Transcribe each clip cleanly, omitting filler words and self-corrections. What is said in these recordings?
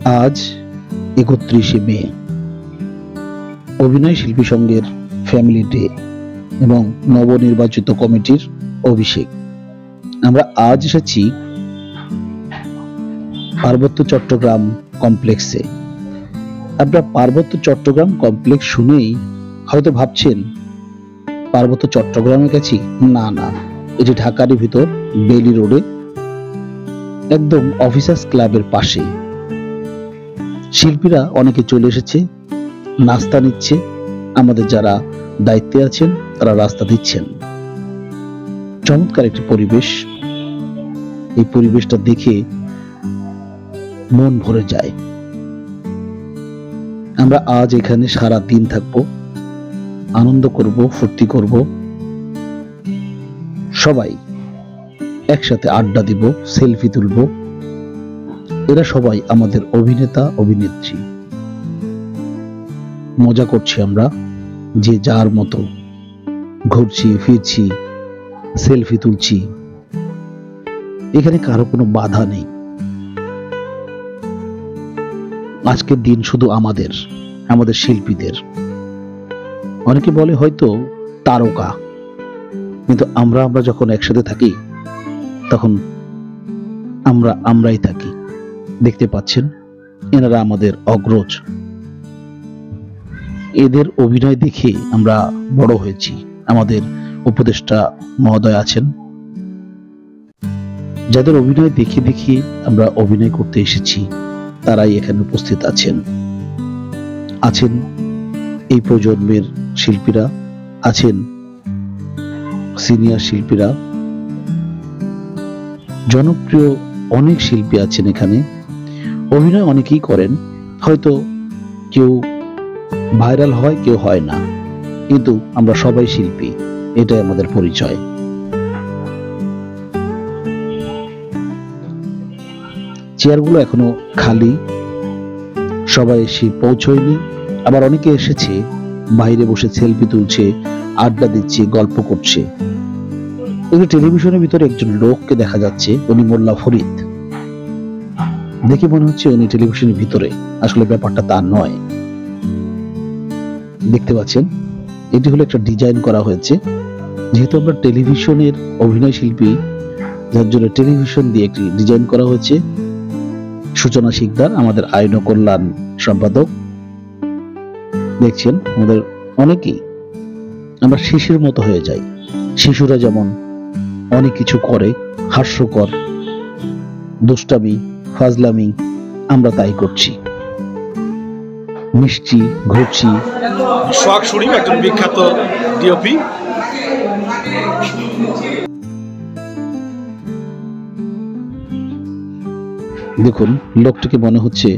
আজ ৩১শে মে, অভিনয় শিল্পী সংঘের ফ্যামিলি ডে এবং নবনির্বাচিত কমিটির অভিষেক। আমরা আজ এসেছি পার্বত্য চট্টগ্রাম কমপ্লেক্সে। আপনারা পার্বত্য চট্টগ্রাম কমপ্লেক্স শুনেই হয়তো ভাবছেন পার্বত্য চট্টগ্রামে গেছি। না না, এটি ঢাকারই ভিতর বেলি রোডে, একদম অফিসার্স ক্লাবের পাশে। শিল্পীরা অনেকে চলে এসেছে, নাস্তা নিচ্ছে, আমাদের যারা দায়িত্বে আছেন তারা রাস্তা দিচ্ছেন। চমৎকার একটি পরিবেশ। এই পরিবেশটা দেখে মন ভরে যায়। আমরা আজ এখানে সারা দিন থাকবো, আনন্দ করব, ফুর্তি করব, সবাই একসাথে আড্ডা দিব, সেলফি তুলব। এরা সবাই আমাদের অভিনেতা অভিনেত্রী। মজা করছি আমরা, যে যার মতো ঘুরছি ফিরছি, সেলফি তুলছি। এখানে কারো কোনো বাধা নেই। আজকের দিন শুধু আমাদের শিল্পীদের। অনেকে বলে হয়তো তারকা, কিন্তু আমরা যখন একসাথে থাকি তখন আমরাই থাকি। দেখতে পাচ্ছেন এনারা আমাদের অগ্রজ। এদের অভিনয় দেখে আমরা বড় হয়েছি। আমাদের উপদেষ্টা মহোদয় আছেন, যাদের অভিনয় দেখে দেখে আমরা অভিনয় করতে এসেছি, তারাই এখানে উপস্থিত আছেন এই প্রজন্মের শিল্পীরা, আছেন সিনিয়র শিল্পীরা, জনপ্রিয় অনেক শিল্পী আছেন এখানে। অভিনয় অনেকেই করেন, হয়তো কেউ ভাইরাল হয়, কেউ হয় না, কিন্তু আমরা সবাই শিল্পী, এটাই আমাদের পরিচয়। চেয়ারগুলো এখনো খালি, সবাই এসে পৌঁছয়নি। আবার অনেকে এসেছে, বাইরে বসে সেলফি তুলছে, আড্ডা দিচ্ছে, গল্প করছে। এই টেলিভিশনের ভিতরে একজন লোককে দেখা যাচ্ছে, উনি মোল্লা ফরিদ। দেখে মনে হচ্ছে উনি টেলিভিশনের ভিতরে, আসলে ব্যাপারটা তা নয়। দেখতে পাচ্ছেন এটি হলো একটা ডিজাইন করা হয়েছে। যেহেতু আমরা টেলিভিশনের অভিনয় শিল্পী, যার জন্য টেলিভিশন দিয়ে একটি ডিজাইন করা হয়েছে। সূচনা শিকদার আমাদের আইন ও কল্যাণ সম্পাদক। দেখছেন আমাদের অনেকেই আমরা শিশুর মতো হয়ে যাই। শিশুরা যেমন অনেক কিছু করে, হাস্যকর, দুষ্টামি, ফাজলামি, আমরা তাই করছি। মিশছি, ঘুরছি। সোহাগ শরীফ একজন বিখ্যাত ডিওপি। দেখুন লোকটিকে মনে হচ্ছে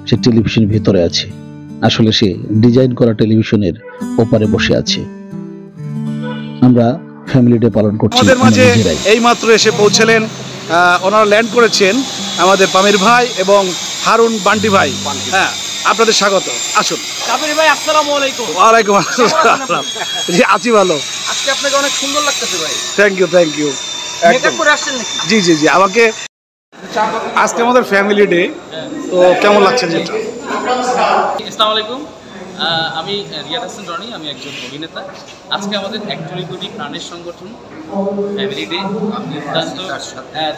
সে টেলিভিশনের ভেতরে আছে, আসলে সে ডিজাইন করা টেলিভিশনের ওপারে বসে আছে। আমরা ফ্যামিলি ডে পালন করছি। আমাদের মাঝে এইমাত্র এসে পৌঁছলেন, ওনারা ল্যান্ড করেছেন আমাদের পামির ভাই এবং হারুন বান্টি ভাই। হ্যাঁ, আপনাদের স্বাগত। আসুন। কাবির ভাই, আসসালামু আলাইকুম। ওয়ালাইকুম আসসালাম। জি, আছি ভালো। আজকে আপনাকে অনেক সুন্দর লাগতেছে ভাই। Thank you. মেকআপ করে আসছেন নাকি? জি, আমাকে আজকে আমাদের ফ্যামিলি ডে, তো কেমন লাগছে যেটা? আসসালামু আলাইকুম, আমি রিয়াদ হাসান রনি, আমি একজন অভিনেতা। আজকে আমাদের ১ কোটি প্রাণের সংগঠন ফ্যামিলি ডে,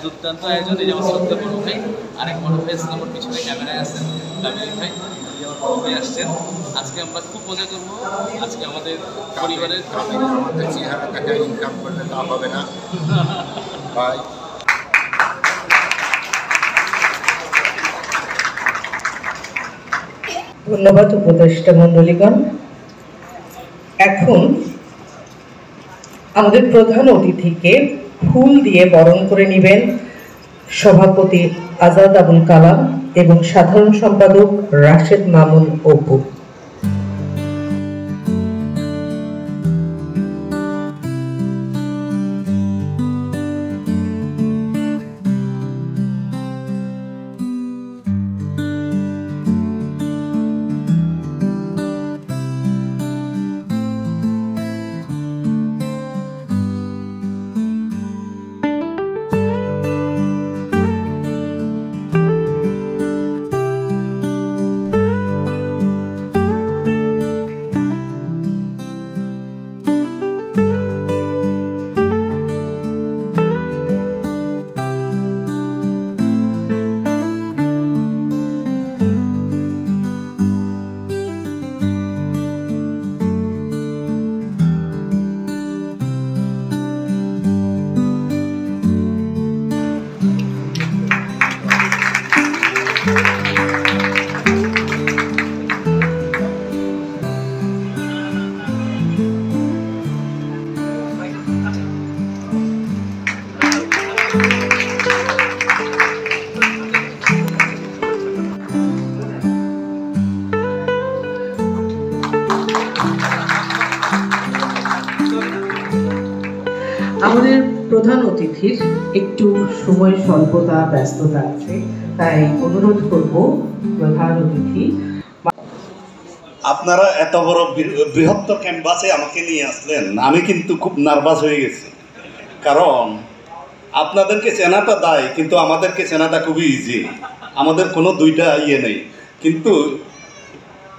দুর্দান্ত আয়োজন। এই যেমন শ্রদ্ধা বড় ভাই, আরেক বড় ভাই আমার পিছনে ক্যামেরায় আছেন, ফ্যামিলি ভাই, বড় ভাই আসছেন। আজকে আমরা খুব মজা করবো। আজকে আমাদের পরিবারের ইনকাম করলে তা হবে না ভাই। ধন্যবাদ উপদেষ্টা মণ্ডলীগণ। এখন আমাদের প্রধান অতিথিকে ফুল দিয়ে বরণ করে নেবেন সভাপতি আজাদ আবুল কালাম এবং সাধারণ সম্পাদক রাশেদ মামুন অপু। আমাদের প্রধান অতিথির একটু সময় স্বল্পতা ব্যস্ততা আছে, তাই অনুরোধ করব প্রধান অতিথি। আপনারা এত বড় বৃহত্তর ক্যানভাসে আমাকে নিয়ে আসলেন, আমি কিন্তু খুব নার্ভাস হয়ে গেছি, কারণ আপনাদেরকে চেনাটা দায়, কিন্তু আমাদেরকে চেনাটা খুবই ইজি। আমাদের কোনো দুইটা ইয়ে নেই, কিন্তু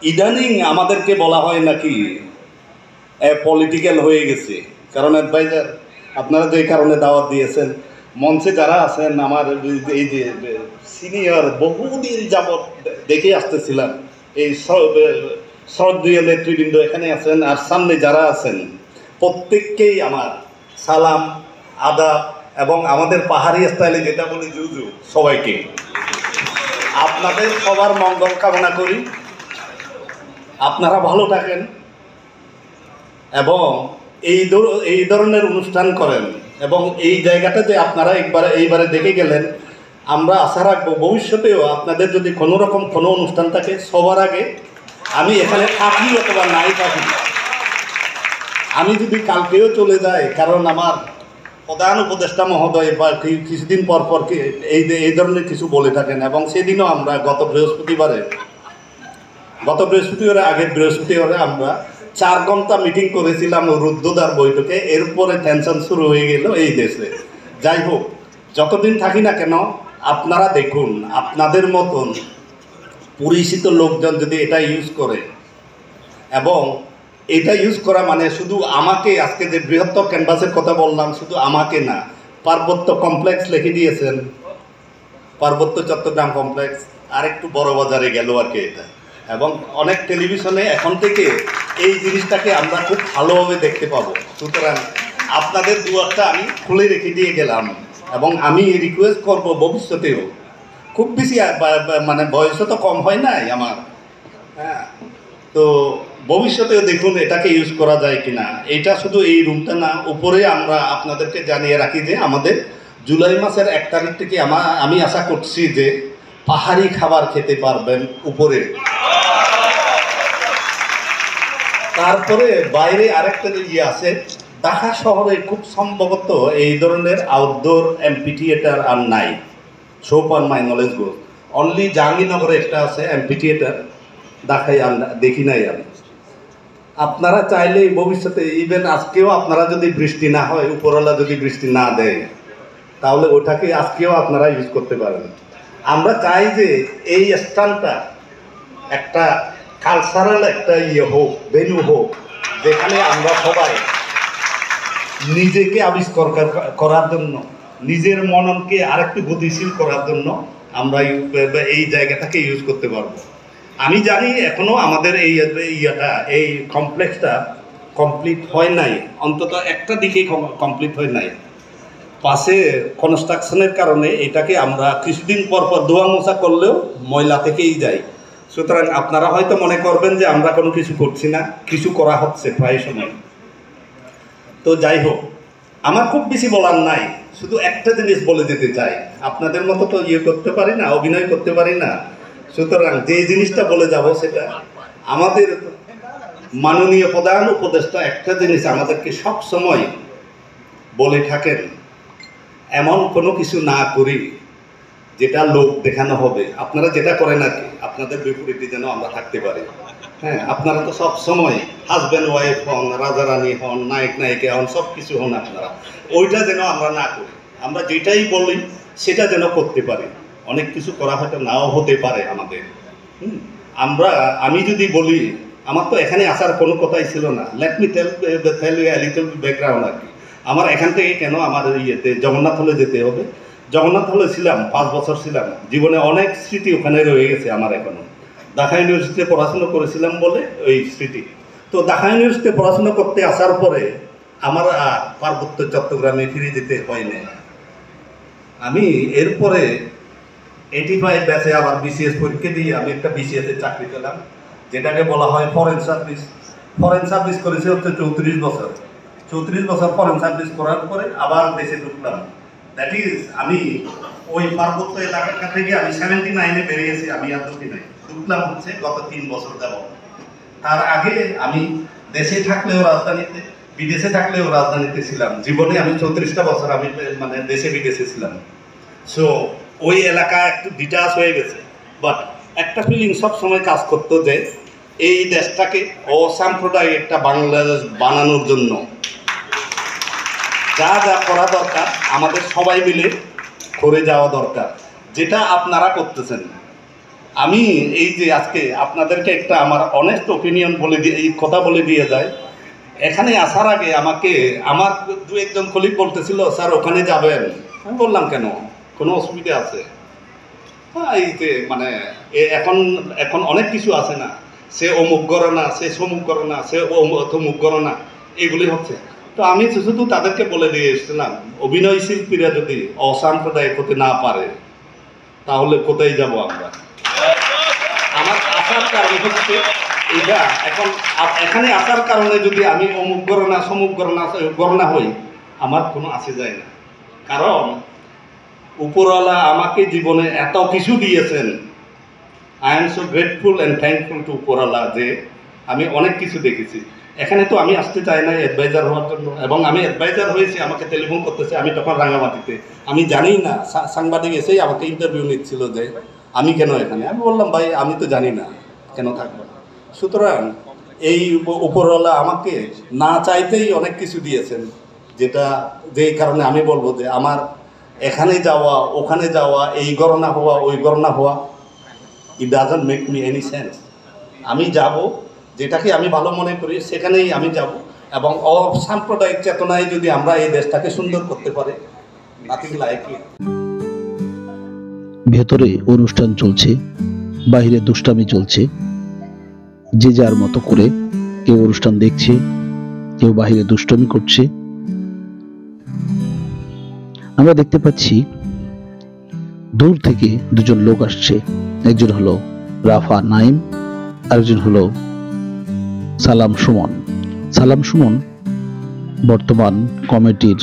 ইদানিং আমাদেরকে বলা হয় নাকি পলিটিক্যাল হয়ে গেছে। কারণ অ্যাডভাইজার আপনারা যে কারণে দাওয়াত দিয়েছেন, মঞ্চে যারা আছেন আমার এই যে সিনিয়র বহুদিন যাবৎ দেখে আসতেছিলাম, এই শ্রদ্ধেয় নেতৃবৃন্দ এখানে আছেন, আর সামনে যারা আছেন প্রত্যেককেই আমার সালাম, আদাব, এবং আমাদের পাহাড়ি স্টাইলে যেটা বলি জুজু, সবাইকে আপনাদের সবার মঙ্গল কামনা করি। আপনারা ভালো থাকেন এবং এই ধরনের অনুষ্ঠান করেন, এবং এই জায়গাটা যে আপনারা এইবারে দেখে গেলেন, আমরা আশা রাখবো ভবিষ্যতেও আপনাদের যদি কোনো রকম কোনো অনুষ্ঠান থাকে, সবার আগে আমি এখানে থাকি অথবা নাই থাকি, আমি যদি কালকেও চলে যাই, কারণ আমার প্রধান উপদেষ্টা মহোদয় বা কিছুদিন পর এই ধরনের কিছু বলে থাকেন, এবং সেদিনও আমরা গত বৃহস্পতিবারে আগের বৃহস্পতিবারে আমরা 4 ঘন্টা মিটিং করেছিলাম রুদ্ধদ্বার বৈঠকে। এরপরে টেনশন শুরু হয়ে গেল এই দেশে। যাই হোক, যতদিন থাকি না কেন আপনারা দেখুন, আপনাদের মতন পরিচিত লোকজন যদি এটা ইউজ করে, এবং এটা ইউজ করা মানে শুধু আমাকে, আজকে যে বৃহত্তর ক্যানভাসের কথা বললাম, শুধু আমাকে না, পার্বত্য কমপ্লেক্স লিখে দিয়েছেন, পার্বত্য চট্টগ্রাম কমপ্লেক্স, আর একটু বড় বাজারে গেল আর কি এটা, এবং অনেক টেলিভিশনে এখন থেকে এই জিনিসটাকে আমরা খুব ভালোভাবে দেখতে পাবো। সুতরাং আপনাদের দুয়ারটা আমি খুলে রেখে দিয়ে গেলাম, এবং আমি রিকোয়েস্ট করব ভবিষ্যতেও, খুব বেশি মানে বয়সও তো কম হয় নাই আমার, হ্যাঁ, তো ভবিষ্যতেও দেখুন এটাকে ইউজ করা যায় কিনা। এটা শুধু এই রুমটা না, উপরে আমরা আপনাদেরকে জানিয়ে রাখি যে আমাদের জুলাই মাসের 1 তারিখ থেকে আমি আশা করছি যে পাহাড়ি খাবার খেতে পারবেন উপরে। তারপরে বাইরে আরেকটা ইয়ে আছে, ঢাকা শহরে খুব সম্ভবত এই ধরনের আউটডোর অ্যাম্পিথিয়েটার আর নাই, so far my knowledge goes. Only জাহাঙ্গীরনগরে একটা আছে অ্যাম্পিথিয়েটার, ঢাকায় দেখি নাই আমি। আপনারা চাইলে ভবিষ্যতে, ইভেন আজকেও আপনারা যদি বৃষ্টি না হয়, উপরওয়ালা যদি বৃষ্টি না দেয়, তাহলে ওটাকে আজকেও আপনারা ইউজ করতে পারেন। আমরা চাই যে এই স্থানটা একটা কালচারাল একটা ইয়ে হোক, ভেন্যু হোক, যেখানে আমরা সবাই নিজেকে আবিষ্কার করার জন্য, নিজের মননকে আরেকটু গতিশীল করার জন্য আমরা এই জায়গাটাকে ইউজ করতে পারবো। আমি জানি এখনো আমাদের এই কমপ্লেক্সটা কমপ্লিট হয় নাই, অন্তত একটা দিকেই কমপ্লিট হয় নাই। পাশে কনস্ট্রাকশনের কারণে এটাকে আমরা কিছুদিন পর ধোয়া মোছা করলেও ময়লা থেকেই যাই। সুতরাং আপনারা হয়তো মনে করবেন যে আমরা কোনো কিছু করছি না, কিছু করা হচ্ছে প্রায় সময়। তো যাই হোক, আমার খুব বেশি বলার নাই, শুধু একটা জিনিস বলে যেতে চাই। আপনাদের মতো তো ইয়ে করতে পারি না, অভিনয় করতে পারি না, সুতরাং যে জিনিসটা বলে যাব সেটা, আমাদের মাননীয় প্রধান উপদেষ্টা একটা জিনিস আমাদেরকে সব সময় বলে থাকেন, এমন কোনো কিছু না করি যেটা লোক দেখানো হবে। আপনারা যেটা করেন আর কি, আপনাদের বিপরীতে যেন আমরা থাকতে পারি। হ্যাঁ, আপনারা তো সব সময় হাজব্যান্ড ওয়াইফ হন, রাজা রানী হন, নায়ক নায়িকা হন, সব কিছু হন আপনারা, ওইটা যেন আমরা না করি। আমরা যেটাই বলি সেটা যেন করতে পারি। অনেক কিছু করা হয়তো নাও হতে পারে আমাদের। আমি যদি বলি, আমার তো এখানে আসার কোনো কথাই ছিল না। Let me tell you a little background আর কি। আমার এখান থেকে কেন আমার জগন্নাথ হলে যেতে হবে। জগন্নাথ হলে ছিলাম 5 বছর ছিলাম, জীবনে অনেক স্মৃতি ওখানে রয়ে গেছে আমার এখনো। ঢাকা ইউনিভার্সিটিতে পড়াশোনা করেছিলাম বলে ওই স্মৃতি। তো ঢাকা ইউনিভার্সিটিতে পড়াশোনা করতে আসার পরে আমার আর পার্বত্য চট্টগ্রামে ফিরে যেতে হয়নি। আমি এরপরে 85 ব্যাচে আবার বিসিএস পরীক্ষা দিয়ে আমি একটা বিসিএস এর চাকরি পেলাম, যেটাকে বলা হয় ফরেন সার্ভিস। ফরেন সার্ভিস করেছে হচ্ছে 34 বছর। 34 বছর ফরেন সার্ভিস করার পরে আবার দেশে ঢুকলাম। দ্যাট ইজ আমি ওই পার্বত্য এলাকা থেকে আমি 79-এ বেরিয়েছি, আমি আর ঢুকলাম হচ্ছে গত 3 বছর যাব। তার আগে আমি দেশে থাকলেও রাজধানীতে, বিদেশে থাকলেও রাজধানীতে ছিলাম। জীবনে আমি 34টা বছর আমি মানে দেশে বিদেশে ছিলাম। সো ওই এলাকা একটু ডিটাচ হয়ে গেছে, বাট একটা ফিলিং সবসময় কাজ করতো যে এই দেশটাকে অসাম্প্রদায়িক একটা বাংলাদেশ বানানোর জন্য যা যা করা দরকার আমাদের সবাই মিলে করে যাওয়া দরকার, যেটা আপনারা করতেছেন। আমি এই যে আজকে আপনাদেরকে একটা আমার অনেস্ট ওপিনিয়ন বলে দিয়ে, এই কথা বলে দিয়ে যায়, এখানে আসার আগে আমাকে আমার 2-1 কলিগ বলতেছিল, স্যার ওখানে যাবেন। আমি বললাম কেন, কোনো অসুবিধা আছে? এই যে মানে এখন অনেক কিছু আছে না, সে অমুক গণনা, সে সমুক গণনা, সে অমুক গণনা, এগুলি হচ্ছে। তো আমি শুধু তাদেরকে বলে দিয়ে এসেছিলাম, অভিনয় শিল্পীরা যদি অসাম্প্রদায়িক হতে না পারে তাহলে কোথায় যাব আমরা? আমার আসার কারণ হচ্ছে এটা, এখন এখানে আসার কারণে যদি আমি অমুক গণনা সমুক গণনা হই, আমার কোনো আসে যায় না। কারণ উপরওয়ালা আমাকে জীবনে এত কিছু দিয়েছেন। I am so grateful and thankful to উপরওয়ালা যে আমি অনেক কিছু দেখেছি। এখানে তো আমি আসতে চাই না অ্যাডভাইজার হওয়ার জন্য, এবং আমি অ্যাডভাইজার হয়েছি, আমাকে টেলিফোন করতেছে, আমি তখন রাঙামাটিতে, আমি জানি না। সাংবাদিক এসেই আমাকে ইন্টারভিউ নিচ্ছিল যে আমি কেন এখানে। আমি বললাম ভাই আমি তো জানি না কেন থাকবো। সুতরাং এই উপরওয়ালা আমাকে না চাইতেই অনেক কিছু দিয়েছেন, যেই কারণে আমি বলবো যে আমার এখানে যাওয়া, ওখানে যাওয়া, এই গণনা হওয়া, ওই গণনা হওয়া, it doesn't make me any sense. আমি যাব যেটাকে আমি ভালো মনে করি, সেখানেই আমি যাব, এবং অসাম্প্রদায়িক চেতনায় যদি আমরা এই দেশটাকে সুন্দর করতে পারি, নাথিং লাইক ইট। ভেতরে অনুষ্ঠান চলছে, বাইরে দুষ্টামি চলছে, যে যার মতো করে কেউ অনুষ্ঠান দেখছে, কেউ বাইরে দুষ্টামি করছে। আমরা দেখতে পাচ্ছি দূর থেকে দুজন লোক আসছে, একজন হলো রাফা নাইম, আরেকজন হলো সালাম সুমন। সালাম সুমন বর্তমান কমিটির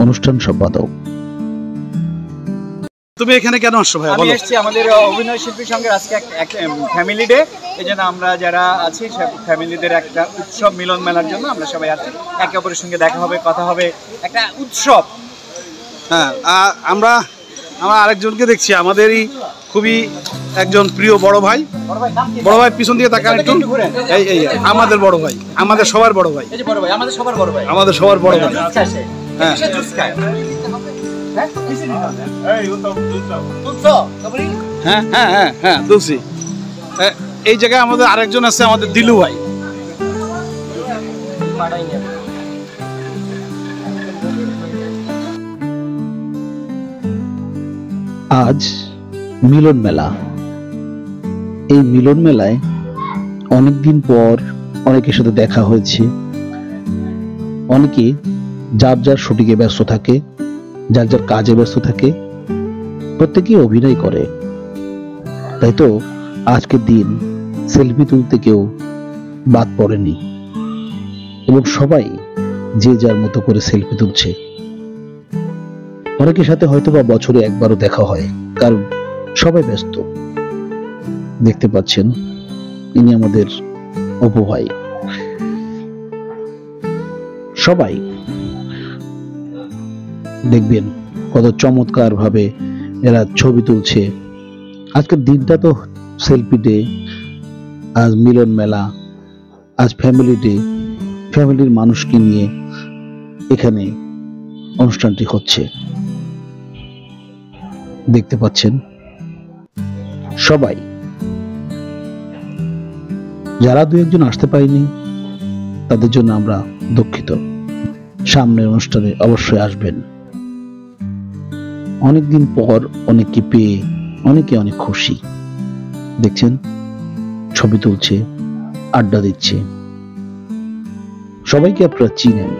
অনুষ্ঠান সম্পাদক। তুমি এখানে কেন আসছো ভাই? আমি এসেছি আমাদের অভিনয় শিল্পী সংঘের আজকে এক ফ্যামিলি ডে, এই জন্য আমরা যারা আছি ফ্যামিলিদের একটা উৎসব মিলন মেলার জন্য আমরা সবাই আছি, একে অপরের সঙ্গে দেখা হবে, কথা হবে, একটা উৎসব। হ্যাঁ, আমরা আরেকজনকে দেখছি, আমাদেরই খুবই একজন প্রিয় বড় ভাই। বড় ভাই পিছন দিকে তাকান একটু। এই আমাদের বড় ভাই, আমাদের সবার বড় ভাই, এই যে বড় ভাই, আমাদের সবার বড় ভাই, আমাদের সবার বড় ভাই। হ্যাঁ, জুস খায়। হ্যাঁ হ্যাঁ হ্যাঁ হ্যাঁ দুলসি। এই জায়গায় আমাদের আরেকজন আছে, আমাদের দিলু ভাই। আজ মিলন মেলা। এই মিলন মেলায় অনেকদিন পর অনেকের সাথে দেখা হয়েছে। অনেকে যার যার শুটিংয়ে ব্যস্ত থাকে, যার যার কাজে ব্যস্ত থাকে, প্রত্যেকেই অভিনয় করে। তাই তো আজকের দিন সেলফি তুলতে কেউ বাদ পড়েনি, এবং সবাই যে যার মতো করে সেলফি তুলছে। অনেকের সাথে হয়তো বা বছরে একবারও দেখা হয়, কারণ সবাই ব্যস্ত। দেখতে পাচ্ছেন ইনি আমাদের অপু ভাই। সবাই দেখবেন কত চমৎকার ভাবে এরা ছবি তুলছে। আজকের দিনটা তো সেলফি ডে, আজ মিলন মেলা, আজ ফ্যামিলি ডে। ফ্যামিলির মানুষকে নিয়ে এখানে অনুষ্ঠানটি হচ্ছে। দেখতে পাচ্ছেন সবাই। যারা দু একজন আসতে পারেনি তাদের জন্য আমরা দুঃখিত। সামনের অনুষ্ঠানে অবশ্যই আসবেন। অনেকদিন পর অনেককে পেয়ে অনেকে অনেক খুশি। দেখছেন ছবি তুলছে, আড্ডা দিচ্ছে। সবাইকে আপনারা চিনেন,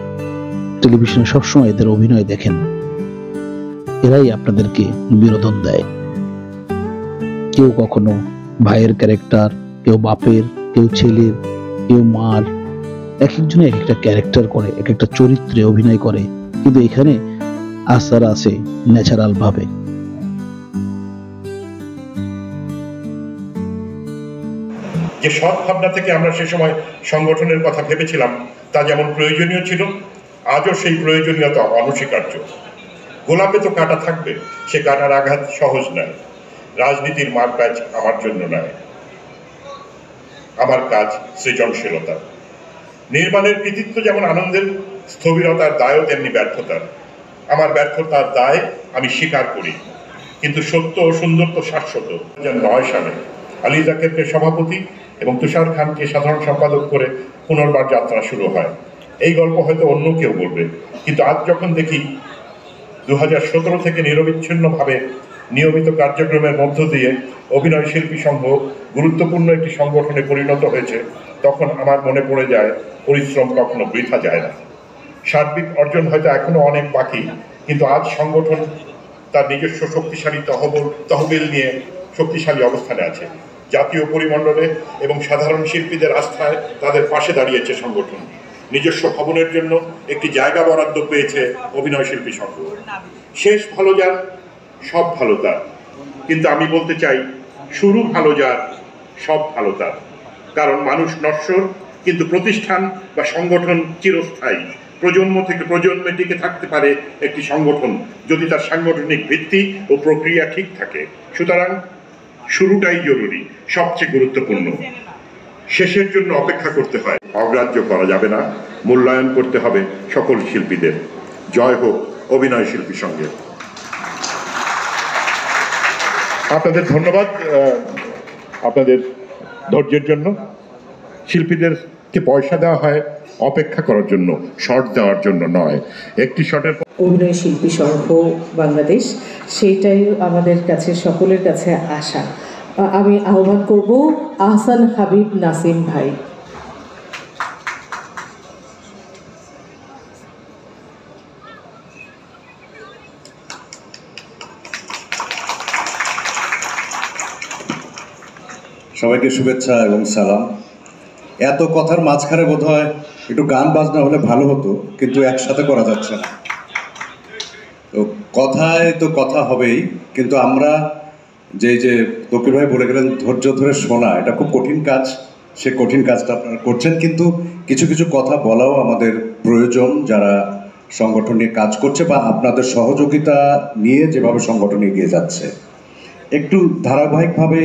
টেলিভিশনে সবসময় এদের অভিনয় দেখেন। এরাই আপনাদেরকে বিনোদন দেয়। কেউ কখনো ভাইয়ের ক্যারেক্টার, কেউ বাপের, কেউ ছেলের, কেউ মার, এক একজনে এক একটা ক্যারেক্টার করে, এক একটা চরিত্রে অভিনয় করে, কিন্তু এখানে আসার আছে ন্যাচারাল ভাবে। যে সৎ ভাবনা থেকে আমরা সে সময় সংগঠনের কথা ভেবেছিলাম তা যেমন প্রয়োজনীয় ছিল, আজও সেই প্রয়োজনীয়তা অনস্বীকার্য। গোলাপে তো কাঁটা থাকবে, সে কাঁটার আঘাত সহজ নয়। রাজনীতির মার কাজ আমার জন্য নয়, আমার কাজ সৃজনশীলতা। নির্মাণের কৃতিত্ব যেমন আনন্দের, স্থবিরতার দায়ও তেমনি ব্যর্থতার। আমার ব্যর্থতার দায় আমি স্বীকার করি, কিন্তু সত্য ও সুন্দর তো শাশ্বত। 2009 সালে আলী জাকেরকে সভাপতি এবং তুষার খানকে সাধারণ সম্পাদক করে পুনর্বার যাত্রা শুরু হয়। এই গল্প হয়তো অন্য কেউ বলবে, কিন্তু আজ যখন দেখি 2017 থেকে নিরবিচ্ছিন্নভাবে নিয়মিত কার্যক্রমের মধ্য দিয়ে অভিনয় শিল্পী সংঘ গুরুত্বপূর্ণ একটি সংগঠনে পরিণত হয়েছে, তখন আমার মনে পড়ে যায় পরিশ্রম কখনো বৃথা যায় না। সার্বিক অর্জন হয়তো এখনো অনেক বাকি, কিন্তু আজ সংগঠন তার নিজস্ব শক্তিশালী তহবিল নিয়ে শক্তিশালী অবস্থানে আছে। জাতীয় পরিমণ্ডলে এবং সাধারণ শিল্পীদের আস্থায় তাদের পাশে দাঁড়িয়েছে সংগঠন। নিজস্ব ভবনের জন্য একটি জায়গা বরাদ্দ পেয়েছে অভিনয় শিল্পী সংঘ। শেষ ভালো যার, সব ভালো তার, কিন্তু আমি বলতে চাই শুরু ভালো যার, সব ভালো তার। কারণ মানুষ নশ্বর, কিন্তু প্রতিষ্ঠান বা সংগঠন চিরস্থায়ী। প্রজন্ম থেকে প্রজন্মে টিকে থাকতে পারে একটি সংগঠন যদি তার সাংগঠনিক ভিত্তি ও প্রক্রিয়া ঠিক থাকে। সুতরাং শুরুটাই জরুরি, সবচেয়ে গুরুত্বপূর্ণ। শেষের জন্য অপেক্ষা করতে হয়, অগ্রাহ্য করা যাবে না, মূল্যায়ন করতে হবে সকল শিল্পীদের। জয় হোক অভিনয় শিল্পী সংঘের। আপনাদের ধন্যবাদ আপনাদের ধৈর্যের জন্য। শিল্পীদেরকে পয়সা দেওয়া হয় অপেক্ষা করার জন্য, শর্ট দেওয়ার জন্য নয়। একটি শর্টের অভিনয় শিল্পী সংঘ বাংলাদেশ, সেইটাই আমাদের কাছে সকলের কাছে আশা। আমি আহ্বান করব আহসান হাবিব নাসিম ভাই। সবাইকে শুভেচ্ছা এবং সালাম। এত কথার মাঝখানে বোধহয় একটু গান বাজনা হলে ভালো হতো, কিন্তু একসাথে করা যাচ্ছে না। তো কথায় তো কথা হবেই, কিন্তু আমরা যে তকির ভাই বলে গেলেন ধৈর্য ধরে শোনা, এটা খুব কঠিন কাজ। সে কঠিন কাজটা আপনারা করছেন, কিন্তু কিছু কিছু কথা বলাও আমাদের প্রয়োজন যারা সংগঠন নিয়ে কাজ করছে বা আপনাদের সহযোগিতা নিয়ে যেভাবে সংগঠন এগিয়ে যাচ্ছে। একটু ধারাবাহিকভাবে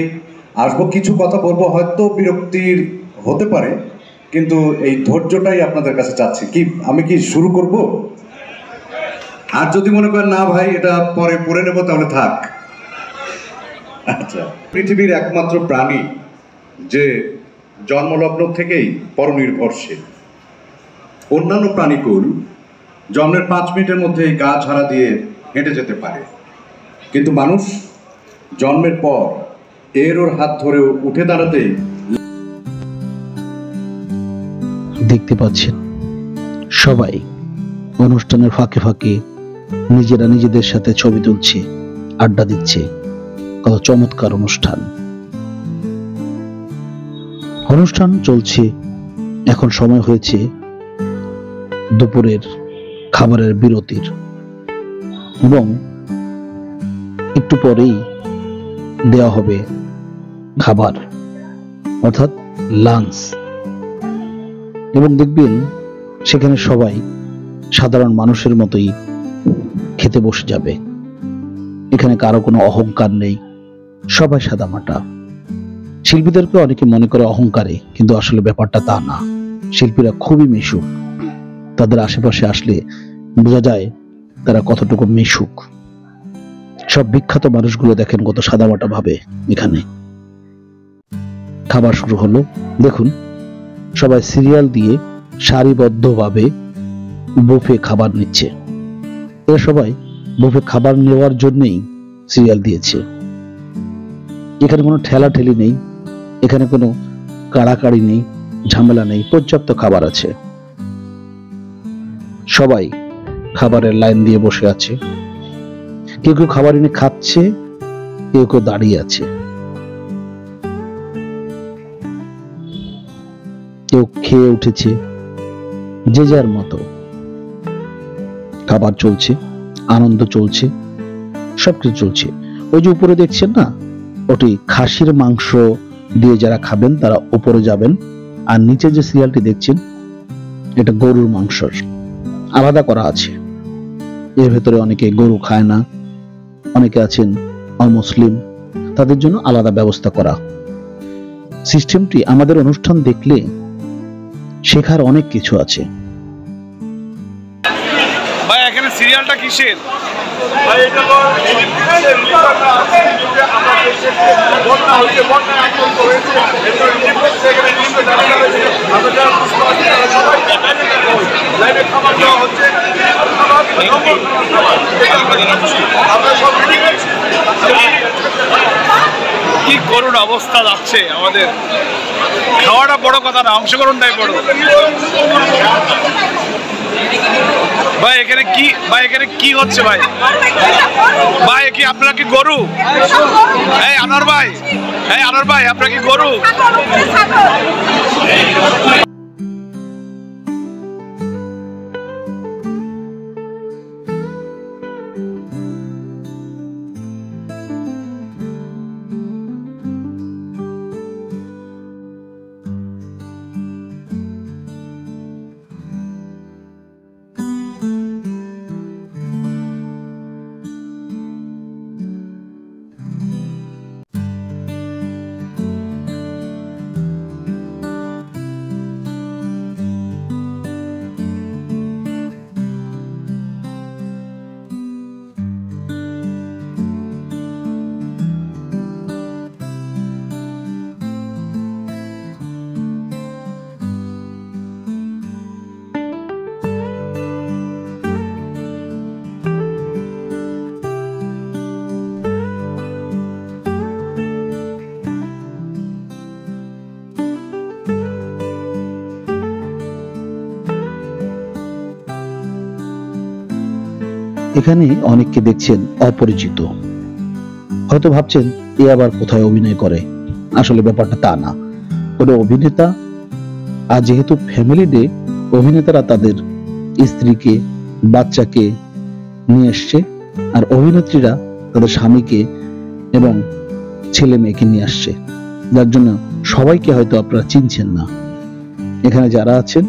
আসবো, কিছু কথা বলবো, হয়তো বিরক্তির হতে পারে, কিন্তু এই ধৈর্যটাই আপনাদের কাছে চাচ্ছি। কি আমি কি শুরু করব? আর যদি মনে করেন না ভাই এটা পরে পড়ে নেব, তাহলে থাক। আচ্ছা, পৃথিবীর একমাত্র প্রাণী যে জন্মলগ্ন থেকেই পরনির্ভরশীল। অন্যান্য প্রাণীকুল জন্মের 5 মিনিটের মধ্যে গা ঝাড়া দিয়ে হেঁটে যেতে পারে, কিন্তু মানুষ জন্মের পর এর ওর হাত ধরেও উঠে দাঁড়াতেই। দেখতে পাচ্ছেন সবাই অনুষ্ঠানের ফাঁকে ফাঁকে নিজেরা নিজেদের সাথে ছবি তুলছে, আড্ডা দিচ্ছে। কত চমৎকার অনুষ্ঠান। অনুষ্ঠান চলছে, এখন সময় হয়েছে দুপুরের খাবারের বিরতির, এবং একটু পরেই দেওয়া হবে খাবার, অর্থাৎ লাঞ্চ। এবং দেখবেন সেখানে সবাই সাধারণ মানুষের মতোই খেতে বসে যাবে। এখানে কারো কোনো অহংকার নেই, সবাই সাদামাটা। শিল্পীদেরকে অনেকে মনে করে অহংকারে, কিন্তু আসলে ব্যাপারটা তা না। শিল্পীরা খুবই মিশুক, তাদের আশেপাশে আসলে বোঝা যায় তারা কতটুকু মিশুক। সব বিখ্যাত মানুষগুলো দেখেন কত সাদামাটা ভাবে। এখানে খাবার শুরু হলো, দেখুন সবাই সিরিয়াল দিয়ে সারিবদ্ধভাবে বুফে খাবার নিচ্ছে। এরা সবাই বুফে খাবার নেওয়ার জন্যই সিরিয়াল দিয়েছে। এখানে কোনো ঠেলাঠেলি নেই, এখানে কোনো কাড়াকাড়ি নেই, ঝামেলা নেই, পর্যাপ্ত খাবার আছে। সবাই খাবারের লাইন দিয়ে বসে আছে। কেউ কেউ খাবার এনে খাচ্ছে, কেউ কেউ দাঁড়িয়ে আছে, কেউ খেয়ে উঠেছে, যে যার মতো। খাবার চলছে, আনন্দ চলছে, সবকিছু চলছে। ওই যে উপরে দেখছেন না, ওটি খাসির মাংস দিয়ে যারা খাবেন তারা উপরে যাবেন। আর নিচে যে সিরিয়ালটি দেখছেন, এটা গরুর মাংসর আলাদা করা আছে। এর ভেতরে অনেকে গরু খায় না, অনেকে আছেন অমুসলিম, তাদের জন্য আলাদা ব্যবস্থা করা। সিস্টেমটি আমাদের অনুষ্ঠান দেখলে শেখার অনেক কিছু আছে। ভাই এখানে সিরিয়ালটা কিসের? কি করুণ অবস্থা যাচ্ছে আমাদের। খাওয়াটা বড় কথা না, অংশগ্রহণটাই বড়। ভাই এখানে কি হচ্ছে ভাই? ভাই কি আপনারা কি গরু? এই আনোয়ার ভাই আপনারা কি গরু? এখানে অনেককে দেখছেন অপরিচিত, হয়তো ভাবছেন এ আবার কোথায় অভিনয় করে। আসলে ব্যাপারটা তা না, কোনো অভিনেতা। আর যেহেতু ফ্যামিলি ডে, অভিনেতারা তাদের স্ত্রীকে, বাচ্চাকে নিয়ে এসছে, আর অভিনেত্রীরা তাদের স্বামীকে এবং ছেলে মেয়েকে নিয়ে আসছে, যার জন্য সবাইকে হয়তো আপনারা চিনছেন না। এখানে যারা আছেন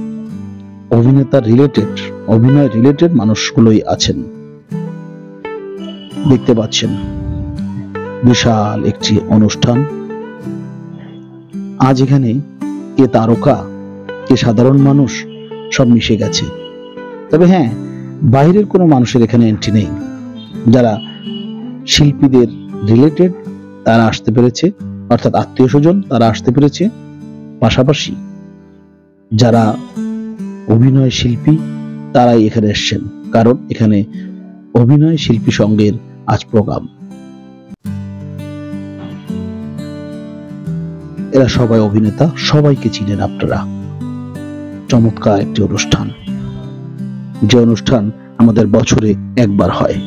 অভিনেতা রিলেটেড, অভিনয় রিলেটেড মানুষগুলোই আছেন। দেখতে পাচ্ছেন বিশাল একটি অনুষ্ঠান। আজ এখানে কে তারকা, কে সাধারণ মানুষ, সব মিশে গেছে। তবে হ্যাঁ, বাইরের কোনো মানুষের এখানে এন্ট্রি নেই। যারা শিল্পীদের রিলেটেড তারা আসতে পেরেছে, অর্থাৎ আত্মীয় স্বজন তারা আসতে পেরেছে। পাশাপাশি যারা অভিনয় শিল্পী তারাই এখানে এসছেন, কারণ এখানে অভিনয় শিল্পী সংঘের আজ প্রোগ্রাম। এরা সবাই অভিনেতা, সবাইকে চিনেন আপনারা। চমৎকার একটি অনুষ্ঠান, যে অনুষ্ঠান আমাদের বছরে একবার হয়।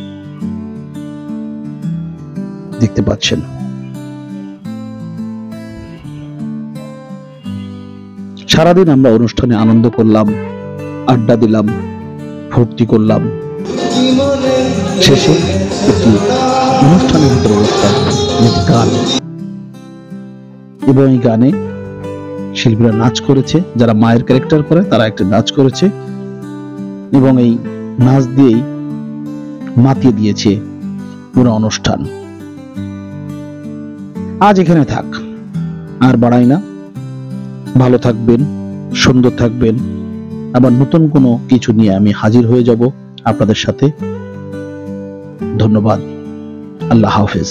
দেখতে পাচ্ছেন সারাদিন আমরা অনুষ্ঠানে আনন্দ করলাম, আড্ডা দিলাম, ফুর্তি করলাম। শেষে একটি অনুষ্ঠানের ভিতরে গান, এবং এই গানে শিল্পীরা নাচ করেছে। যারা মায়ের ক্যারেক্টার করে তারা একটা নাচ করেছে, এবং এই নাচ দিয়েই মাতিয়ে দিয়েছে পুরো অনুষ্ঠান। আজ এখানে থাক, আর বাড়াই না। ভালো থাকবেন, সুন্দর থাকবেন। আবার নতুন কোনো কিছু নিয়ে আমি হাজির হয়ে যাব আপনাদের সাথে। ধন্যবাদ। আল্লাহ হাফেজ।